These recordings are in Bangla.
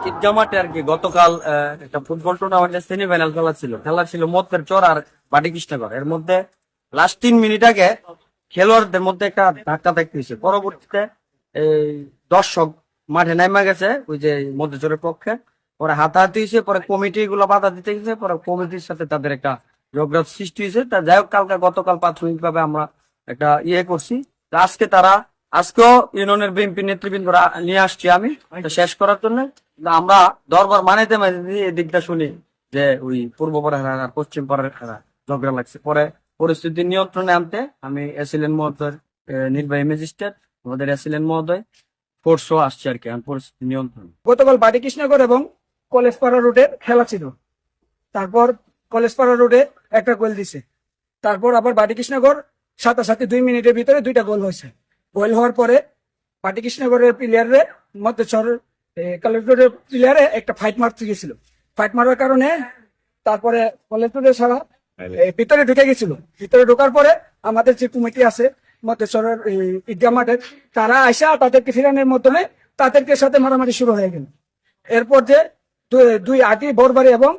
ঈদগাহ মাঠে আর কি গতকাল একটা ফুটবল টুর্নামেন্টের সেমিফাইনাল খেলা ছিল মধ্যের চর আর বাটি কৃষ্ণগড়। এর মধ্যে লাস্ট 3 মিনিট আগে খেলোয়াড়দের মধ্যে একটা ধাক্কা দেখতে হয়েছে। পরবর্তীতে এই দর্শক মাঠে নেমে গেছে ওই যে মধ্যচরের পক্ষে, পরে হাতাহাতি হয়েছে, পরে কমিটি গুলো বাধা দিতে গেছে, পরে কমিটির সাথে তাদের একটা ঝগড়া সৃষ্টি হয়েছে। তা যাই হোক, গতকাল প্রাথমিক ভাবে আমরা একটা করছি। তা আজকেও ইউনিয়নের বিএনপি নেতৃবৃন্দরা নিয়ে আসছি আমি এটা শেষ করার জন্য। আমরা দরবার মানাইতে মানাইতে এদিকটা শুনি যে ওই পূর্ব পাড়ার আর পশ্চিম পাড়ার ঝগড়া লাগছে। পরে পরিস্থিতি নিয়ন্ত্রণে আনতে আমি এসিলেন মহোদয়, নির্বাহী ম্যাজিস্ট্রেট আমাদের এসিলেন মহোদয় ফোর্সও আসছে আর কি পরিস্থিতি নিয়ন্ত্রণ। গতকাল বাটি কৃষ্ণগড় এবং কলেজপাড়া রোডে খেলা ছিল। তারপর কলেজপাড়া রোডে একটা গোল দিছে। তারপর আবার বাটি কৃষ্ণগড় সাথে 2 মিনিটের ভিতরে 2টা গোল হয়েছে। গোল হওয়ার পরে বাটি কৃষ্ণগড়ের প্লেয়ারে মধ্যচর কলেজের প্লেয়ারে একটা ফাইট মারতে গেছিল। ফাইট মারার কারণে তারপরে কলেজের সারা ভিতরে ঢুকে গেছিল। ভিতরে ঢোকার পরে আমাদের যে কমিটি আছে মধ্যচরের ঈদগাহ মাঠের, তারা আইসা তাদেরকে ফিরানোর মাধ্যমে তাদেরকে সাথে মারামারি শুরু হয়ে গেল। এরপর যে দুই আটি বরবারি এবং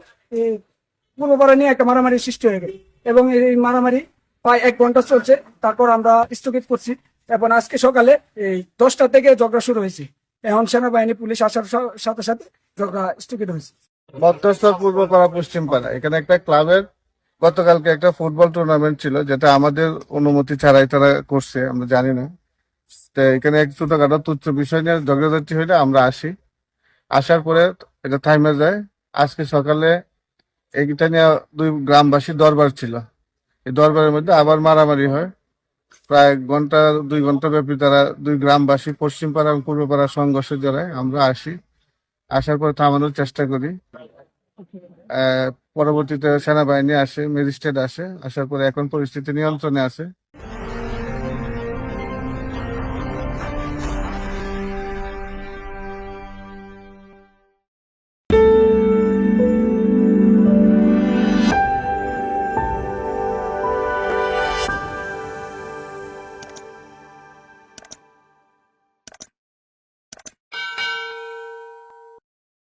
পূর্বপাড়া নিয়ে একটা মারামারি সৃষ্টি হয়ে গেল এবং এই মারামারি প্রায় 1 ঘন্টা চলছে। তারপর আমরা স্থগিত করছি এবং আজকে সকালে এই 10টা থেকে ঝগড়া শুরু হয়েছে। এখন সেনাবাহিনী পুলিশ আসার সাথে সাথে ঝগড়া স্থগিত হয়েছে। মধ্যস্থল পূর্বপাড়া পশ্চিম পাড়া এখানে একটা ক্লাবের গতকালকে একটা ফুটবল টুর্নামেন্ট ছিল, যেটা আমাদের অনুমতি ছাড়াই তারা করছে, আমরা জানি না। তো এখানে এক ছোটখাটো তুচ্ছ বিষয় নিয়ে ঝগড়াঝাটি হইলে আমরা আসি। আসার পরে এটা থাইমে যায়। আজকে সকালে এইটা নিয়ে 2 গ্রামবাসী দরবার ছিল। এই দরবারের মধ্যে আবার মারামারি হয়। প্রায় 2 ঘন্টা ব্যাপী তারা 2 গ্রামবাসী পশ্চিম পাড়া এবং পূর্ব পাড়া সংঘর্ষে জড়ায়। আমরা আসি, আসার পর থামানোর চেষ্টা করি। পরবর্তীতে সেনাবাহিনী আসে, ম্যাজিস্ট্রেট আসে, আসার পরে এখন পরিস্থিতি নিয়ন্ত্রণে আছে।